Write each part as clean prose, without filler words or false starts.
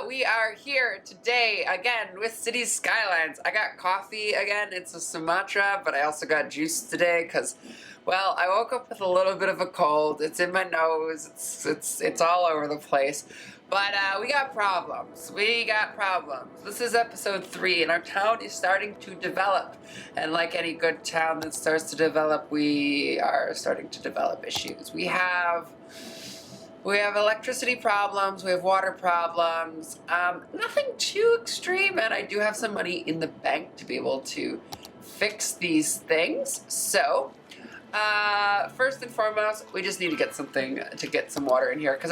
We are here today again with City Skylines. I got coffee again. It's a Sumatra, but I also got juice today because, well, I woke up with a little bit of a cold. It's in my nose. It's all over the place. But we got problems. We got problems. This is episode 3, and our town is starting to develop. And like any good town that starts to develop, we are starting to develop issues. We have electricity problems, we have water problems, nothing too extreme, and I do have some money in the bank to be able to fix these things. So, first and foremost, we just need to get some water in here, because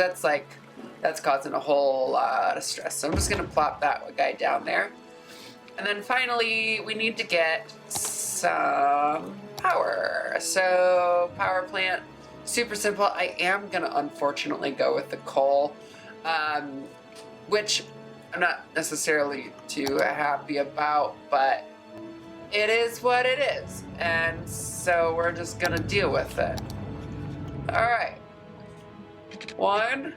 that's causing a whole lot of stress. So I'm just gonna plop that guy down there. And then finally, we need to get some power. So, power plant. Super simple. I am going to unfortunately go with the coal, which I'm not necessarily too happy about, but it is what it is. And so we're just going to deal with it. All right. 1,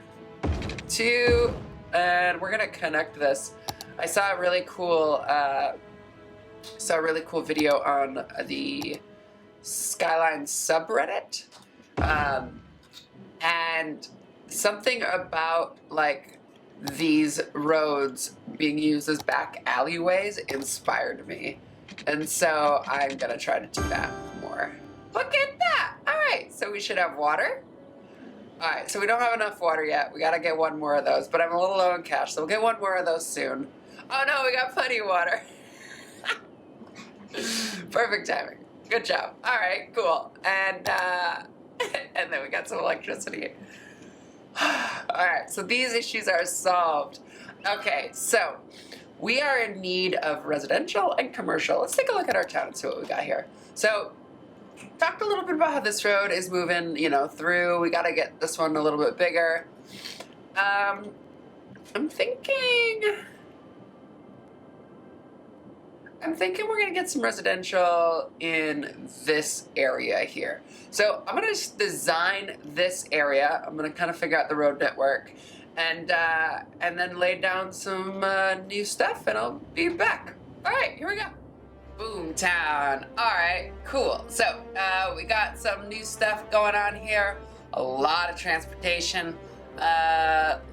2, and we're going to connect this. I saw a really cool video on the Skylines subreddit. And something about like these roads being used as back alleyways inspired me. And so I'm gonna try to do that more. Look at that! Alright, so we should have water. Alright, so we don't have enough water yet. We gotta get one more of those, but I'm a little low on cash, so we'll get one more of those soon. Oh no, we got plenty of water. Perfect timing. Good job. Alright, cool. And and then we got some electricity. Alright, so these issues are solved. Okay, so we are in need of residential and commercial. Let's take a look at our town and see what we got here. So, talked a little bit about how this road is moving, through. We gotta get this one a little bit bigger. I'm thinking we're gonna get some residential in this area here. So I'm gonna just design this area. I'm gonna kind of figure out the road network and then lay down some new stuff, and I'll be back. All right, here we go. Boom town. All right, cool. So we got some new stuff going on here. A lot of transportation.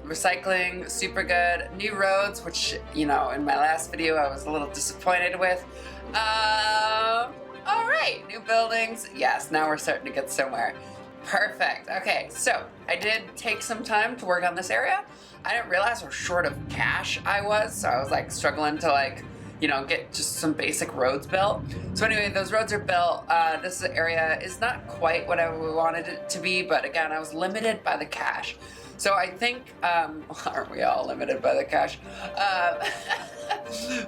Recycling, super good. New roads, which, in my last video I was a little disappointed with. Alright, new buildings. Yes, now we're starting to get somewhere. Perfect. Okay, so I did take some time to work on this area. I didn't realize how short of cash I was, so I was struggling to get just some basic roads built. So anyway, those roads are built. This area is not quite what I wanted it to be, but again, I was limited by the cash. So I think, aren't we all limited by the cash?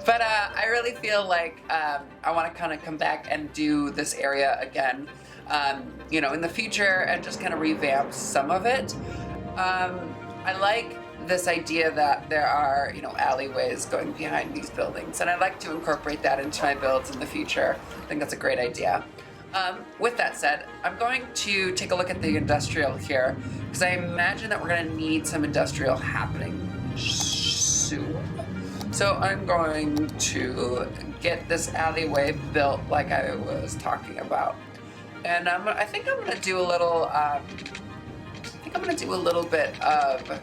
But I really feel like I want to kind of come back and do this area again, in the future, and just kind of revamp some of it. I like this idea that there are, alleyways going behind these buildings, and I'd like to incorporate that into my builds in the future. I think that's a great idea. With that said, I'm going to take a look at the industrial here, because I imagine that we're going to need some industrial happening soon. So I'm going to get this alleyway built like I was talking about. And I think I'm going to do a little, bit of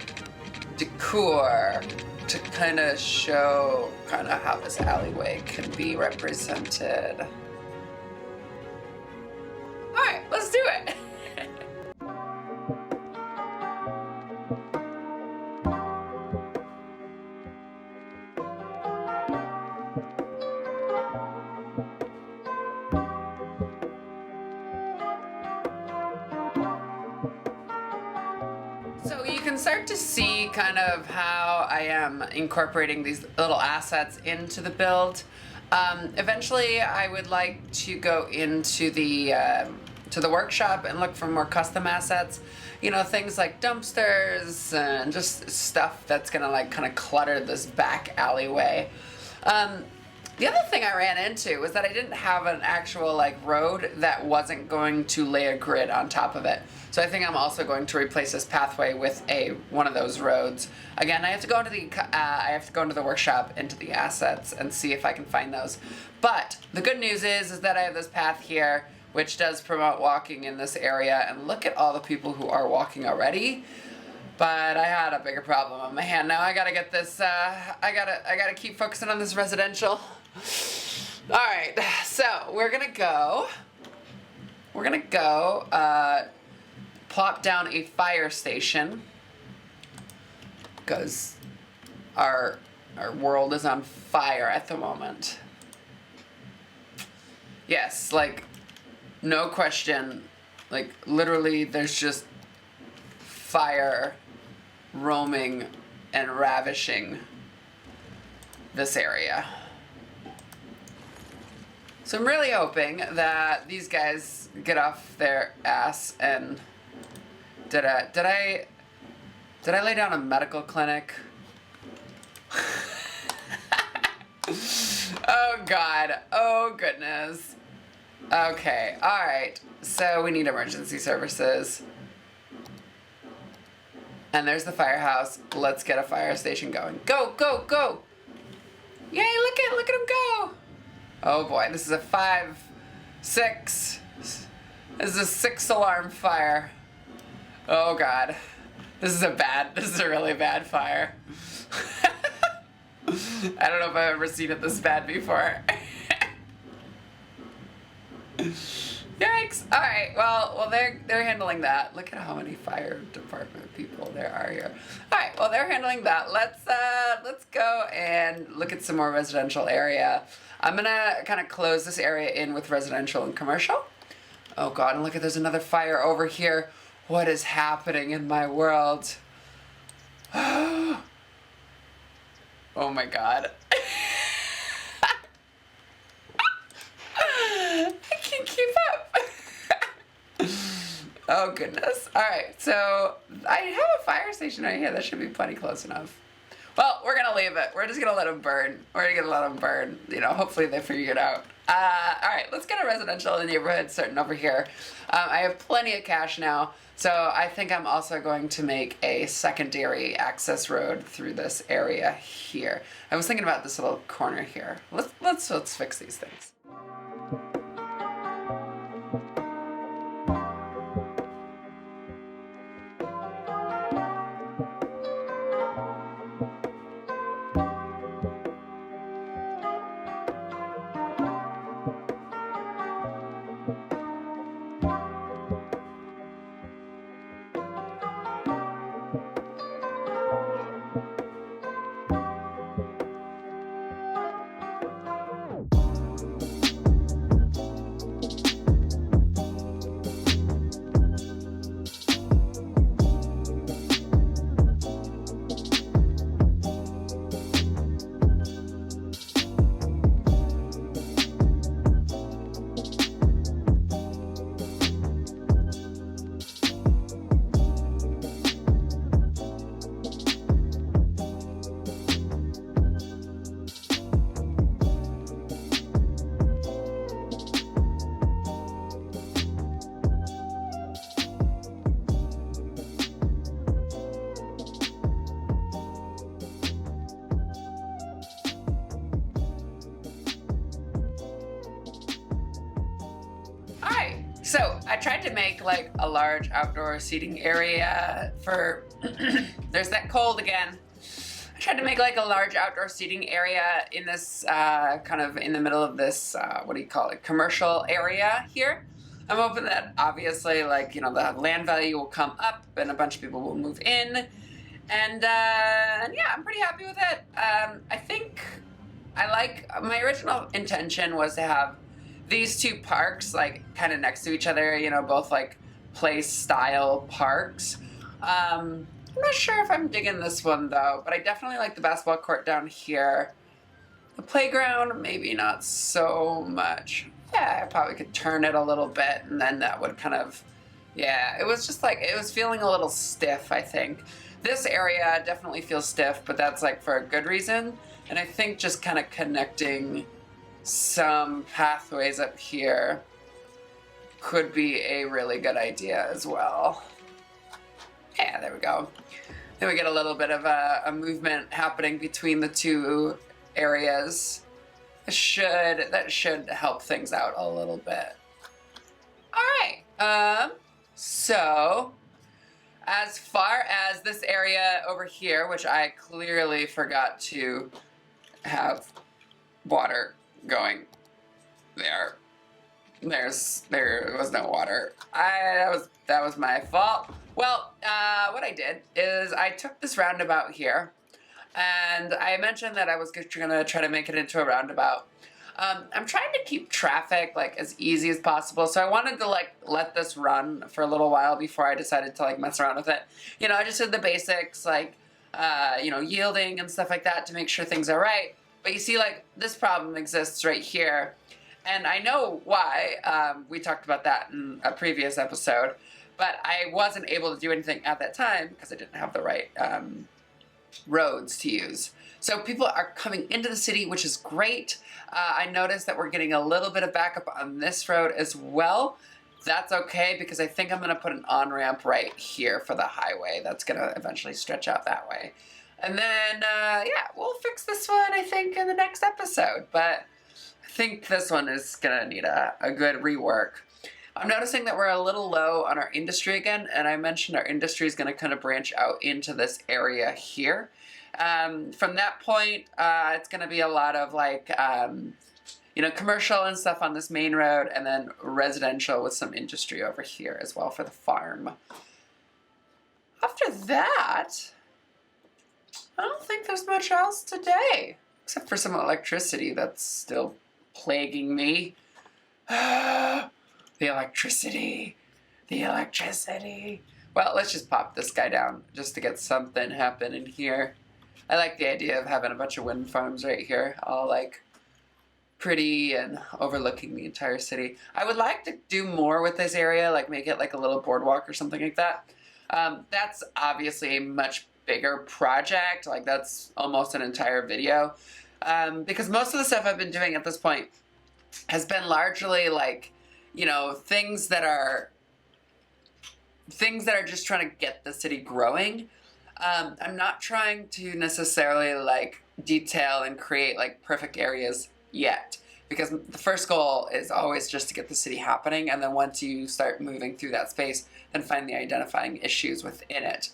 decor to kind of show how this alleyway can be represented. Alright, let's do it! So you can start to see kind of how I am incorporating these little assets into the build. Eventually, I would like to go into the workshop and look for more custom assets. Things like dumpsters and just stuff that's gonna kind of clutter this back alleyway. The other thing I ran into was that I didn't have an actual like road that wasn't going to lay a grid on top of it. So I think I'm also going to replace this pathway with one of those roads. Again, I have to go into the workshop, into the assets, and see if I can find those. But the good news is that I have this path here, which does promote walking in this area. And look at all the people who are walking already. But I had a bigger problem on my hand. Now I gotta get this. I gotta keep focusing on this residential. All right, so we're gonna go. Plop down a fire station because our world is on fire at the moment. Yes, like no question, like literally there's just fire roaming and ravishing this area. So I'm really hoping that these guys get off their ass and did I lay down a medical clinic? Oh God, oh goodness. Okay, all right, so we need emergency services. And there's the firehouse. Let's get a fire station going. Go, go, go. Yay, look at him go. Oh boy, this is a 5-6. This is a 6 alarm fire. Oh God. This is a really bad fire. I don't know if I've ever seen it this bad before. Yikes! All right, well, they're handling that. Look at how many fire department people there are here. All right, well, they're handling that. Let's go and look at some more residential area. I'm gonna kind of close this area in with residential and commercial. Oh God, and look at there's another fire over here. What is happening in my world? Oh my God. I can't keep up. Oh goodness. All right, so I have a fire station right here. That should be plenty close enough. Well, we're gonna leave it. We're just gonna let them burn. We're gonna let them burn. You know, hopefully they figure it out. All right, let's get a residential in the neighborhood starting over here. I have plenty of cash now, so I think I'm also going to make a secondary access road through this area here. I was thinking about this little corner here. Let's fix these things. So I tried to make like a large outdoor seating area for, there's that cold again. I tried to make like a large outdoor seating area in this, kind of in the middle of this, what do you call it, commercial area here. I'm hoping that obviously like, you know, the land value will come up and a bunch of people will move in. And yeah, I'm pretty happy with it. I think my original intention was to have these two parks like kind of next to each other, you know, both like place style parks. I'm not sure if I'm digging this one though, but I definitely like the basketball court down here. The playground, maybe not so much. Yeah, I probably could turn it a little bit and then that would kind of, yeah, it was just like, it was feeling a little stiff, I think. This area definitely feels stiff, but that's like for a good reason. And I think just kind of connecting some pathways up here could be a really good idea as well. Yeah, there we go. Then we get a little bit of a movement happening between the two areas. That should help things out a little bit. All right. So as far as this area over here, which I clearly forgot to have water going there. There was no water. That was my fault. Well, what I did is I took this roundabout here, and I mentioned that I was gonna try to make it into a roundabout. I'm trying to keep traffic like as easy as possible, so I wanted to like let this run for a little while before I decided to like mess around with it. You know, I just did the basics like you know, yielding and stuff like that to make sure things are right. But you see, like, this problem exists right here. And I know why. We talked about that in a previous episode. But I wasn't able to do anything at that time because I didn't have the right roads to use. So people are coming into the city, which is great. I noticed that we're getting a little bit of backup on this road as well. That's okay, because I think I'm going to put an on-ramp right here for the highway. That's going to eventually stretch out that way. And then, yeah, we'll fix this one, I think, in the next episode. But I think this one is going to need a good rework. I'm noticing that we're a little low on our industry again, and I mentioned our industry is going to kind of branch out into this area here. From that point, it's going to be a lot of, like, you know, commercial and stuff on this main road, and then residential with some industry over here as well for the farm. After that, I don't think there's much else today, except for some electricity that's still plaguing me. The electricity. The electricity. Well, let's just pop this guy down just to get something happening here. I like the idea of having a bunch of wind farms right here, all like pretty and overlooking the entire city. I would like to do more with this area, like make it like a little boardwalk or something like that. That's obviously a much bigger project, like that's almost an entire video, because most of the stuff I've been doing at this point has been largely like, you know, things that are just trying to get the city growing. I'm not trying to necessarily like detail and create like perfect areas yet, because the first goal is always just to get the city happening, and then once you start moving through that space, then find the identifying issues within it.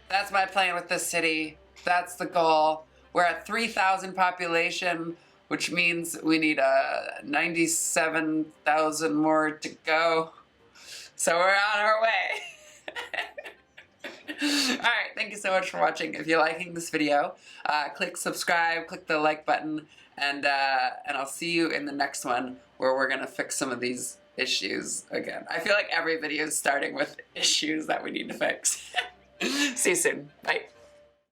That's my plan with this city. That's the goal. We're at 3,000 population, which means we need 97,000 more to go. So we're on our way. Alright, thank you so much for watching. If you're liking this video, click subscribe, click the like button, and I'll see you in the next one where we're going to fix some of these issues again. I feel like every video is starting with issues that we need to fix. See you soon. Bye.